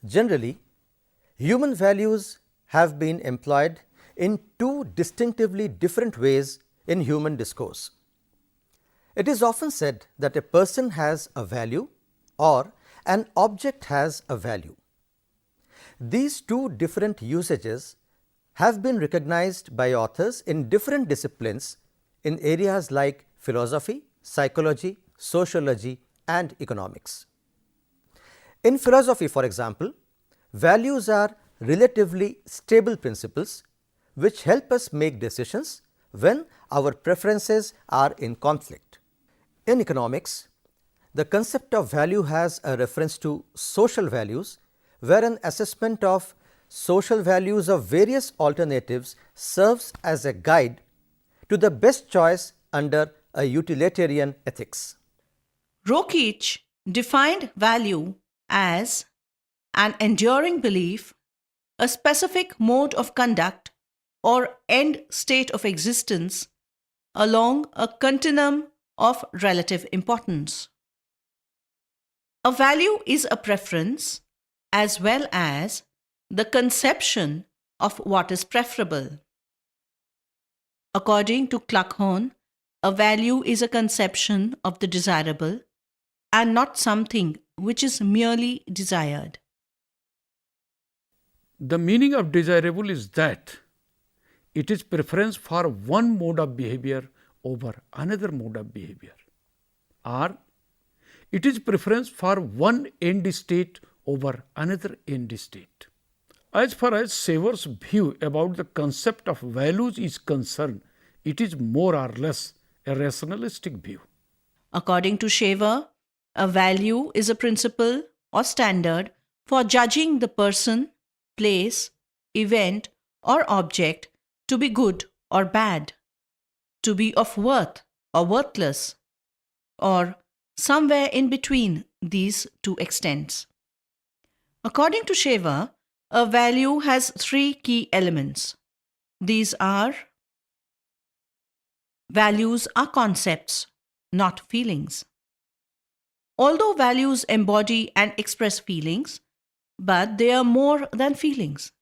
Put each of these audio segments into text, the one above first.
Generally, human values have been employed in two distinctively different ways in human discourse. It is often said that a person has a value or an object has a value. These two different usages have been recognized by authors in different disciplines in areas like philosophy, psychology, sociology, and economics. In philosophy, for example, values are relatively stable principles which help us make decisions when our preferences are in conflict. In economics, the concept of value has a reference to social values, where an assessment of social values of various alternatives serves as a guide to the best choice under a utilitarian ethics. Rokic defined value as an enduring belief, a specific mode of conduct, or end state of existence along a continuum of relative importance. A value is a preference as well as the conception of what is preferable. According to Cluckhorn, a value is a conception of the desirable and not something which is merely desired. The meaning of desirable is that it is preference for one mode of behavior over another mode of behavior, or it is preference for one end state over another end state. As far as Sever's view about the concept of values is concerned, it is more or less a rationalistic view. According to Shaver, a value is a principle or standard for judging the person, place, event, or object to be good or bad, to be of worth or worthless, or somewhere in between these two extents. According to Shaver, a value has three key elements. These are: values are concepts, not feelings. Although values embody and express feelings, but they are more than feelings.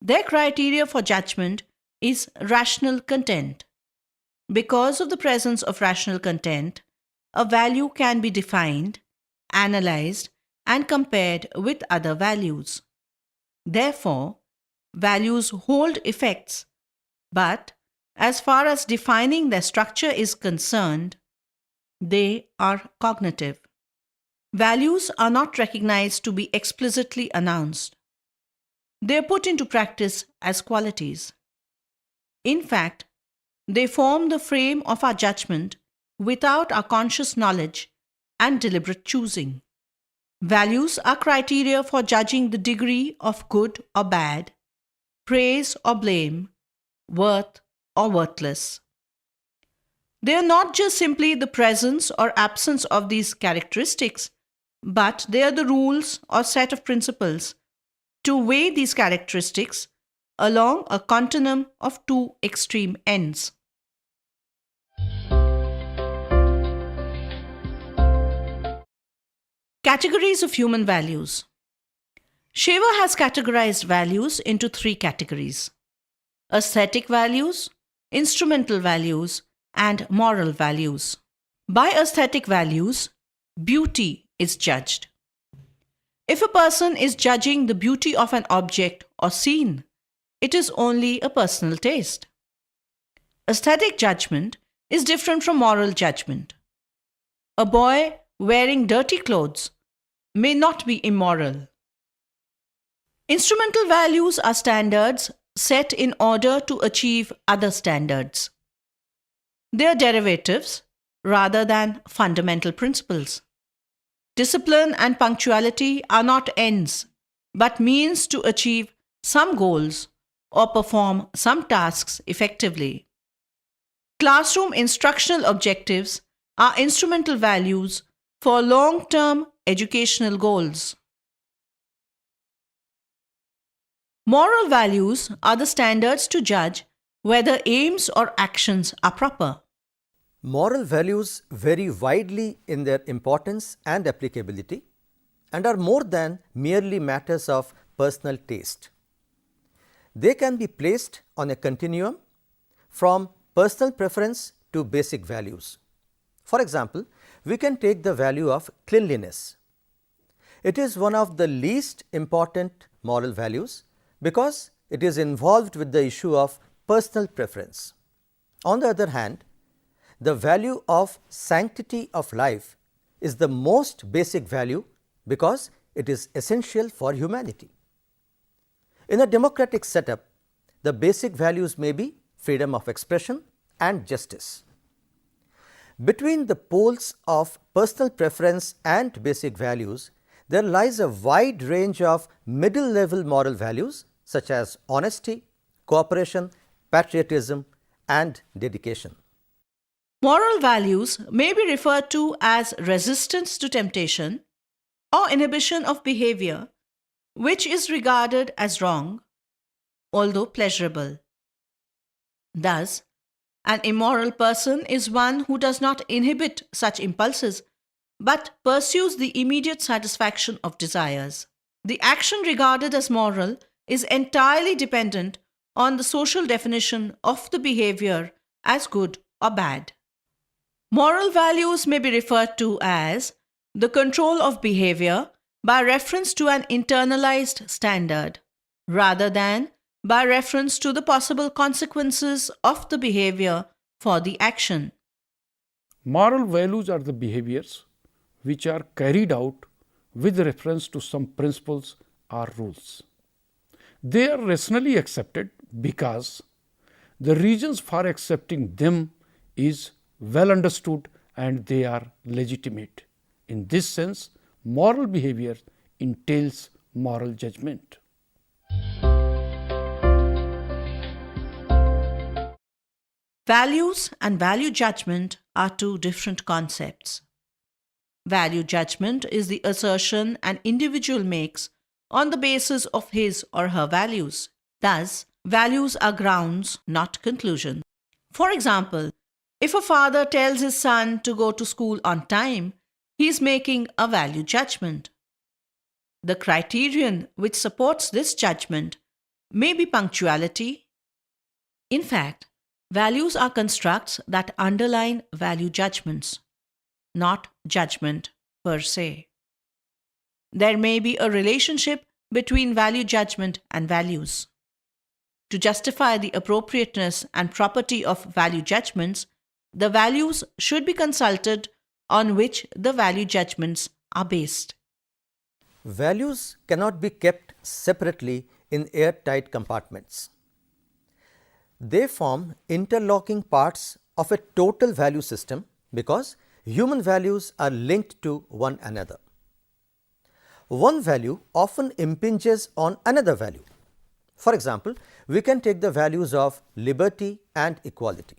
Their criteria for judgment is rational content. Because of the presence of rational content, a value can be defined, analyzed, and compared with other values. Therefore, values hold effects, but as far as defining their structure is concerned, they are cognitive. Values are not recognized to be explicitly announced. They are put into practice as qualities. In fact, they form the frame of our judgment without our conscious knowledge and deliberate choosing. Values are criteria for judging the degree of good or bad, praise or blame, worth or worthless. They are not just simply the presence or absence of these characteristics, but they are the rules or set of principles to weigh these characteristics along a continuum of two extreme ends. Categories of human values. Shaver has categorized values into three categories: aesthetic values, instrumental values, and moral values. By aesthetic values, beauty is judged. If a person is judging the beauty of an object or scene, it is only a personal taste. Aesthetic judgment is different from moral judgment. A boy wearing dirty clothes may not be immoral. Instrumental values are standards set in order to achieve other standards. They are derivatives rather than fundamental principles. Discipline and punctuality are not ends, but means to achieve some goals or perform some tasks effectively. Classroom instructional objectives are instrumental values for long-term educational goals. Moral values are the standards to judge whether aims or actions are proper. Moral values vary widely in their importance and applicability. and are more than merely matters of personal taste. They can be placed on a continuum from personal preference to basic values. For example, we can take the value of cleanliness. It is one of the least important moral values because it is involved with the issue of personal preference. On the other hand, the value of sanctity of life is the most basic value because it is essential for humanity. In a democratic setup, the basic values may be freedom of expression and justice. Between the poles of personal preference and basic values, there lies a wide range of middle level moral values such as honesty, cooperation, patriotism, and dedication. Moral values may be referred to as resistance to temptation or inhibition of behavior which is regarded as wrong, although pleasurable. Thus, an immoral person is one who does not inhibit such impulses but pursues the immediate satisfaction of desires. The action regarded as moral is entirely dependent on the social definition of the behavior as good or bad. Moral values may be referred to as the control of behavior by reference to an internalized standard, rather than by reference to the possible consequences of the behavior for the action. Moral values are the behaviors which are carried out with reference to some principles or rules. They are rationally accepted because the reasons for accepting them is well understood and they are legitimate. In this sense, moral behavior entails moral judgment. Values and value judgment are two different concepts. Value judgment is the assertion an individual makes on the basis of his or her values. Thus, values are grounds, not conclusions. For example, if a father tells his son to go to school on time, he is making a value judgment. The criterion which supports this judgment may be punctuality. In fact, values are constructs that underline value judgments, not judgment per se. There may be a relationship between value judgment and values. To justify the appropriateness and property of value judgments, the values should be consulted on which the value judgments are based. Values cannot be kept separately in airtight compartments. They form interlocking parts of a total value system because human values are linked to one another. One value often impinges on another value. For example, we can take the values of liberty and equality.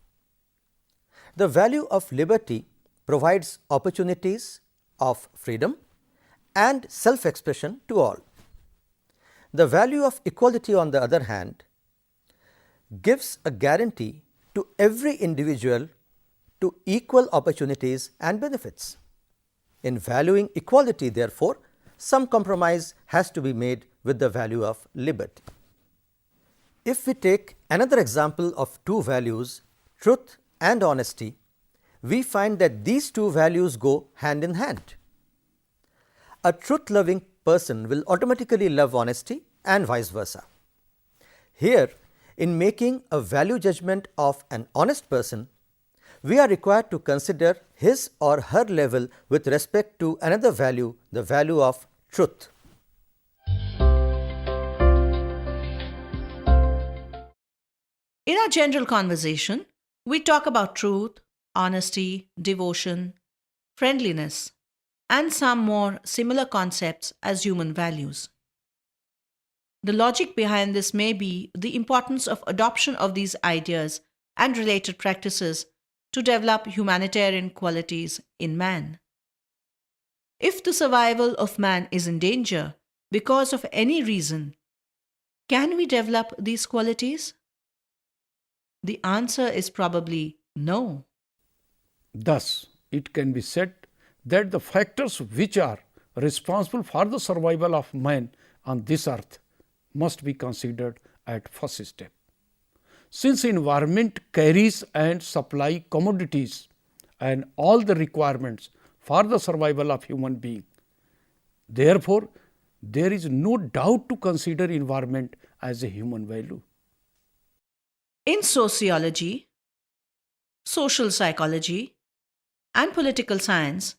The value of liberty provides opportunities of freedom and self-expression to all. The value of equality, on the other hand, gives a guarantee to every individual to equal opportunities and benefits. In valuing equality, therefore, some compromise has to be made with the value of liberty. If we take another example of two values, truth and honesty, we find that these two values go hand in hand. A truth-loving person will automatically love honesty and vice versa. Here, in making a value judgment of an honest person, we are required to consider his or her level with respect to another value, the value of truth. In our general conversation, we talk about truth, honesty, devotion, friendliness, and some more similar concepts as human values. The logic behind this may be the importance of adoption of these ideas and related practices to develop humanitarian qualities in man. If the survival of man is in danger because of any reason, can we develop these qualities? The answer is probably no. Thus, it can be said that the factors which are responsible for the survival of man on this earth must be considered at first step. Since environment carries and supply commodities and all the requirements for the survival of human being, therefore, there is no doubt to consider environment as a human value. In sociology, social psychology, and political science,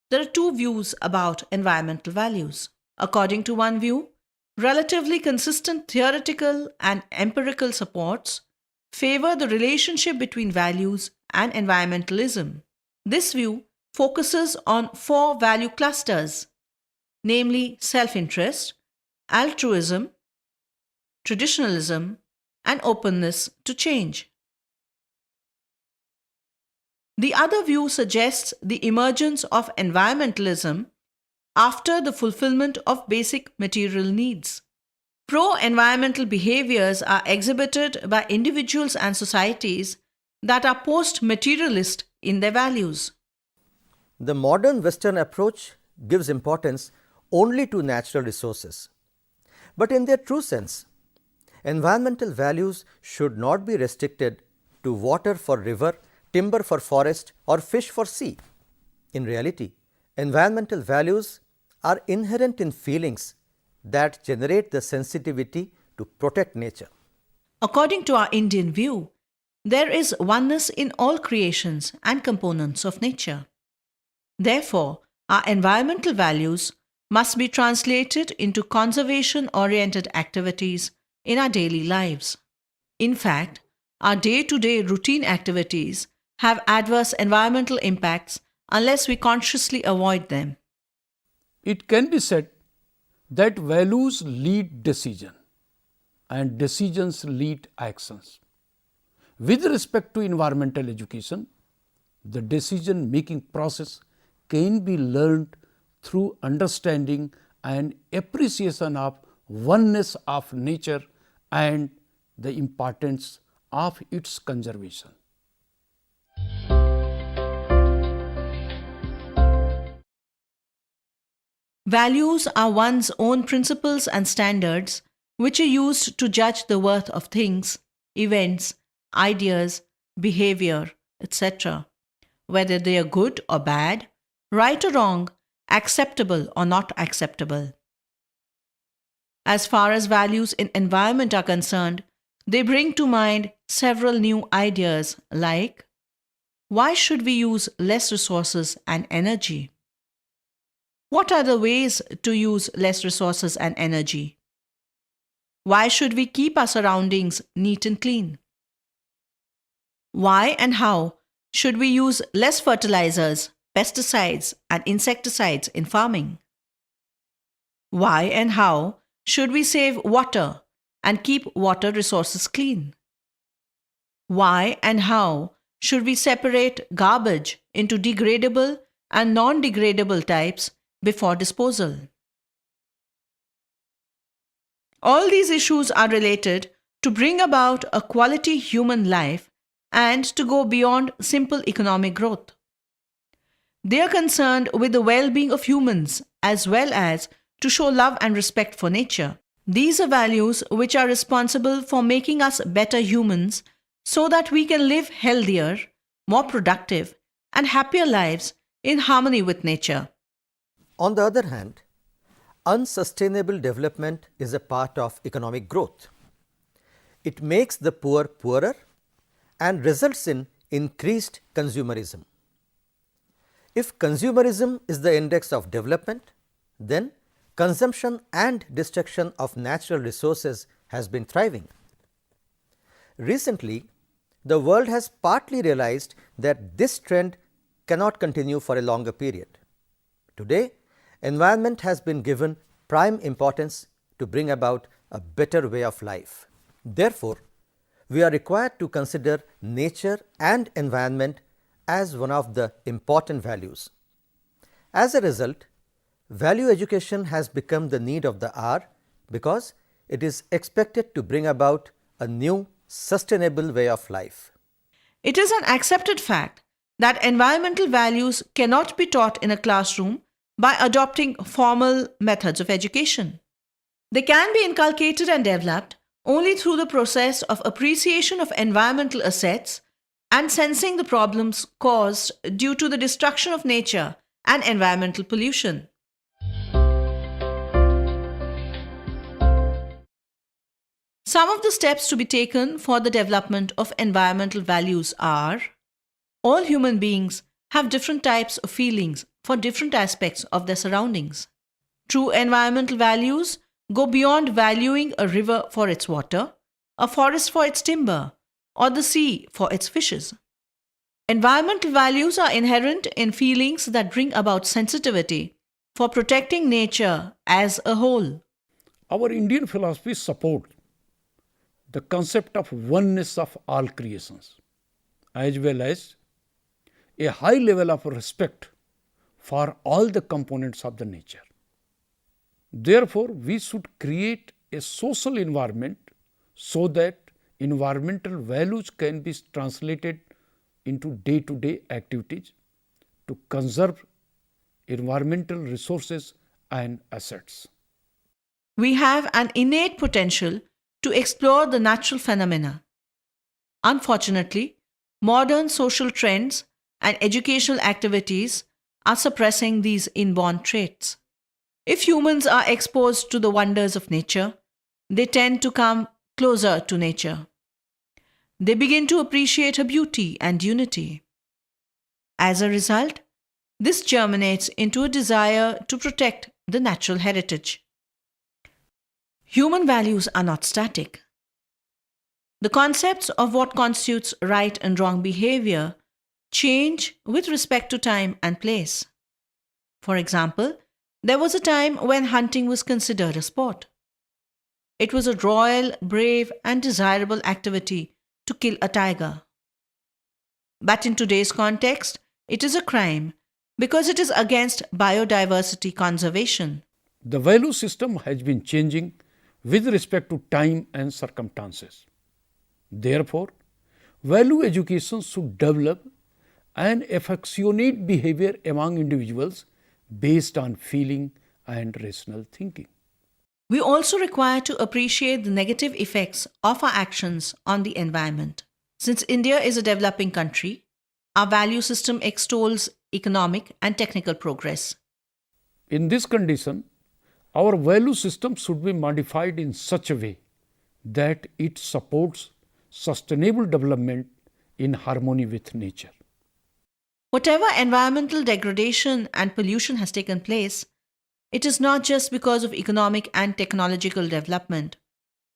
there are two views about environmental values. According to one view, relatively consistent theoretical and empirical supports favor the relationship between values and environmentalism. This view focuses on four value clusters, namely self-interest, altruism, traditionalism, and openness to change. The other view suggests the emergence of environmentalism after the fulfillment of basic material needs. Pro-environmental behaviors are exhibited by individuals and societies that are post-materialist in their values. The modern Western approach gives importance only to natural resources. But in their true sense, environmental values should not be restricted to water for river, timber for forest, or fish for sea. In reality, environmental values are inherent in feelings that generate the sensitivity to protect nature. According to our Indian view, there is oneness in all creations and components of nature. Therefore, our environmental values must be translated into conservation-oriented activities in our daily lives. In fact, our day-to-day routine activities have adverse environmental impacts unless we consciously avoid them. It can be said that values lead decision and decisions lead actions. With respect to environmental education, the decision making process can be learned through understanding and appreciation of oneness of nature and the importance of its conservation. Values are one's own principles and standards which are used to judge the worth of things, events, ideas, behavior, etc., whether they are good or bad, right or wrong, acceptable or not acceptable. As far as values in environment are concerned, they bring to mind several new ideas like, why should we use less resources and energy? What are the ways to use less resources and energy? Why should we keep our surroundings neat and clean? Why and how should we use less fertilizers, pesticides, and insecticides in farming? Why and how should we save water and keep water resources clean? Why and how should we separate garbage into degradable and non-degradable types before disposal? All these issues are related to bring about a quality human life and to go beyond simple economic growth. They are concerned with the well-being of humans as well as to show love and respect for nature. These are values which are responsible for making us better humans so that we can live healthier, more productive, and happier lives in harmony with nature. On the other hand, unsustainable development is a part of economic growth. It makes the poor poorer and results in increased consumerism. If consumerism is the index of development, then consumption and destruction of natural resources has been thriving. Recently, the world has partly realized that this trend cannot continue for a longer period. Today, environment has been given prime importance to bring about a better way of life. Therefore, we are required to consider nature and environment as one of the important values. As a result, value education has become the need of the hour because it is expected to bring about a new sustainable way of life. It is an accepted fact that environmental values cannot be taught in a classroom by adopting formal methods of education. They can be inculcated and developed only through the process of appreciation of environmental assets and sensing the problems caused due to the destruction of nature and environmental pollution. Some of the steps to be taken for the development of environmental values are: all human beings have different types of feelings for different aspects of their surroundings. True environmental values go beyond valuing a river for its water, a forest for its timber, or the sea for its fishes. Environmental values are inherent in feelings that bring about sensitivity for protecting nature as a whole. Our Indian philosophy supports the concept of oneness of all creations, as well as a high level of respect for all the components of the nature. Therefore, we should create a social environment so that environmental values can be translated into day-to-day activities to conserve environmental resources and assets. We have an innate potential to explore the natural phenomena. Unfortunately, modern social trends and educational activities are suppressing these inborn traits. If humans are exposed to the wonders of nature, they tend to come closer to nature. They begin to appreciate her beauty and unity. As a result, this germinates into a desire to protect the natural heritage. Human values are not static. The concepts of what constitutes right and wrong behavior change with respect to time and place. For example, there was a time when hunting was considered a sport. It was a royal, brave, and desirable activity to kill a tiger. But in today's context, it is a crime because it is against biodiversity conservation. The value system has been changing with respect to time and circumstances. Therefore, value education should develop an affectionate behavior among individuals based on feeling and rational thinking. We also require to appreciate the negative effects of our actions on the environment. Since India is a developing country, our value system extols economic and technical progress. In this condition, our value system should be modified in such a way that it supports sustainable development in harmony with nature. Whatever environmental degradation and pollution has taken place, it is not just because of economic and technological development,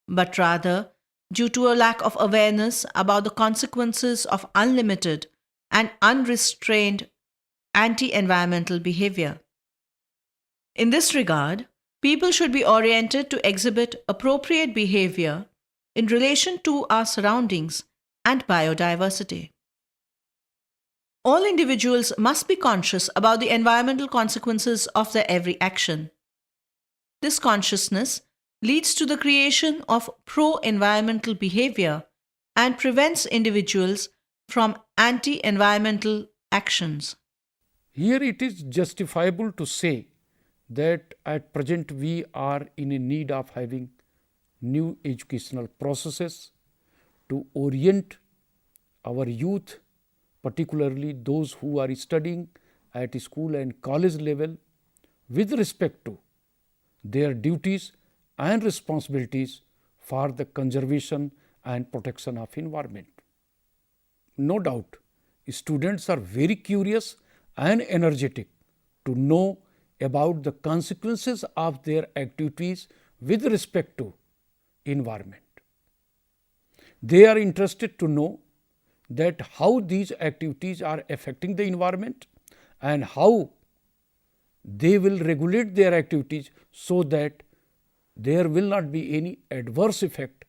but rather due to a lack of awareness about the consequences of unlimited and unrestrained anti-environmental behavior. In this regard, people should be oriented to exhibit appropriate behavior in relation to our surroundings and biodiversity. All individuals must be conscious about the environmental consequences of their every action. This consciousness leads to the creation of pro-environmental behavior and prevents individuals from anti-environmental actions. Here it is justifiable to say that at present we are in a need of having new educational processes to orient our youth, particularly those who are studying at school and college level, with respect to their duties and responsibilities for the conservation and protection of environment. No doubt, students are very curious and energetic to know about the consequences of their activities with respect to environment. They are interested to know that how these activities are affecting the environment and how they will regulate their activities so that there will not be any adverse effect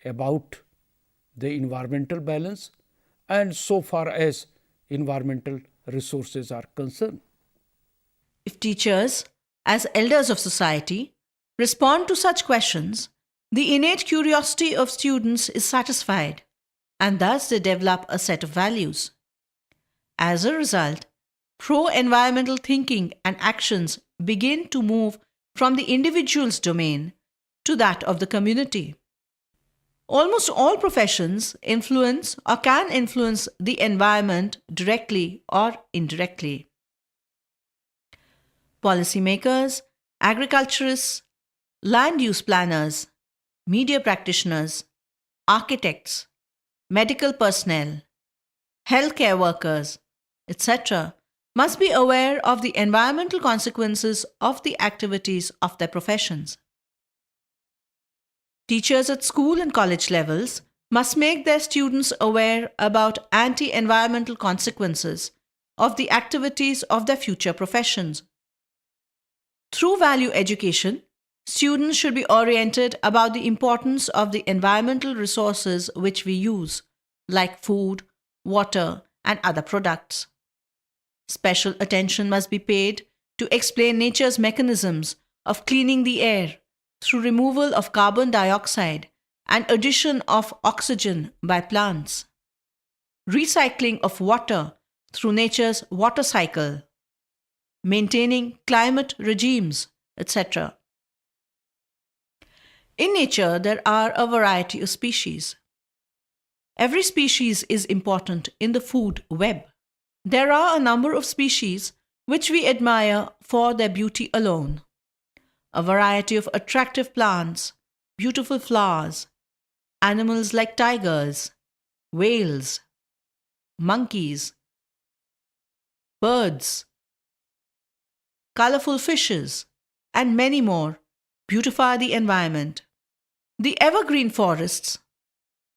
about the environmental balance and so far as environmental resources are concerned. If teachers, as elders of society, respond to such questions, the innate curiosity of students is satisfied, and thus they develop a set of values. As a result, pro-environmental thinking and actions begin to move from the individual's domain to that of the community. Almost all professions influence or can influence the environment directly or indirectly. Policymakers, agriculturists, land use planners, media practitioners, architects, medical personnel, healthcare workers, etc., must be aware of the environmental consequences of the activities of their professions. Teachers at school and college levels must make their students aware about anti-environmental consequences of the activities of their future professions. Through value education, students should be oriented about the importance of the environmental resources which we use, like food, water, and other products. Special attention must be paid to explain nature's mechanisms of cleaning the air through removal of carbon dioxide and addition of oxygen by plants, recycling of water through nature's water cycle, maintaining climate regimes, etc. In nature, there are a variety of species. Every species is important in the food web. There are a number of species which we admire for their beauty alone. A variety of attractive plants, beautiful flowers, animals like tigers, whales, monkeys, birds, colorful fishes, and many more beautify the environment. The evergreen forests,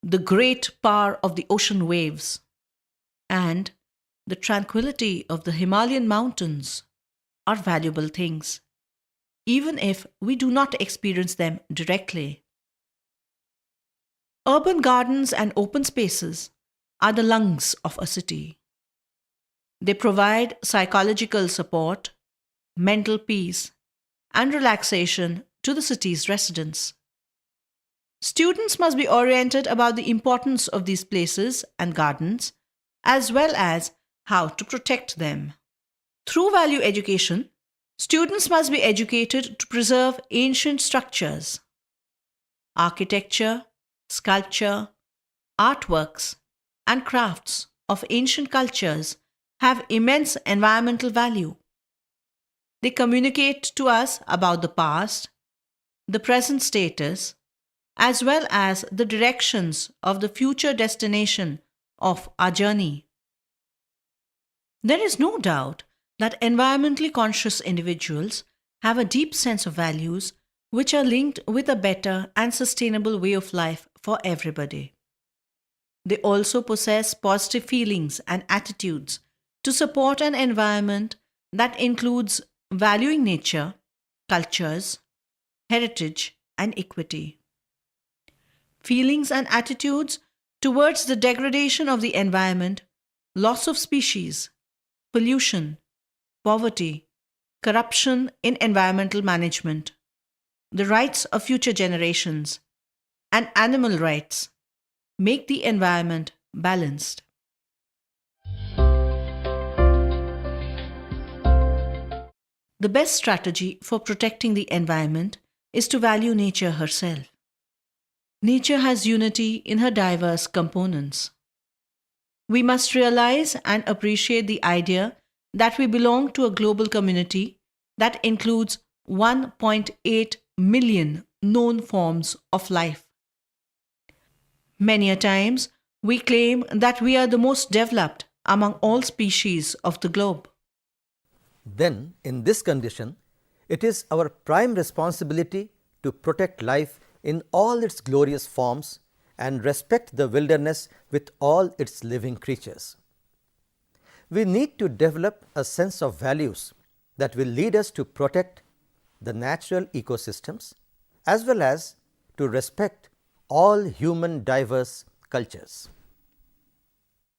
the great power of the ocean waves, and the tranquility of the Himalayan mountains are valuable things, even if we do not experience them directly. Urban gardens and open spaces are the lungs of a city. They provide psychological support, mental peace, and relaxation to the city's residents. Students must be oriented about the importance of these places and gardens, as well as how to protect them. Through value education, students must be educated to preserve ancient structures. Architecture, sculpture, artworks, and crafts of ancient cultures have immense environmental value. They communicate to us about the past, the present status, as well as the directions of the future destination of our journey. There is no doubt that environmentally conscious individuals have a deep sense of values which are linked with a better and sustainable way of life for everybody. They also possess positive feelings and attitudes to support an environment that includes valuing nature, cultures, heritage, and equity. Feelings and attitudes towards the degradation of the environment, loss of species, pollution, poverty, corruption in environmental management, the rights of future generations, and animal rights make the environment balanced. The best strategy for protecting the environment is to value nature herself. Nature has unity in her diverse components. We must realize and appreciate the idea that we belong to a global community that includes 1.8 million known forms of life. Many a times, we claim that we are the most developed among all species of the globe. Then, in this condition, it is our prime responsibility to protect life in all its glorious forms and respect the wilderness with all its living creatures. We need to develop a sense of values that will lead us to protect the natural ecosystems as well as to respect all human diverse cultures.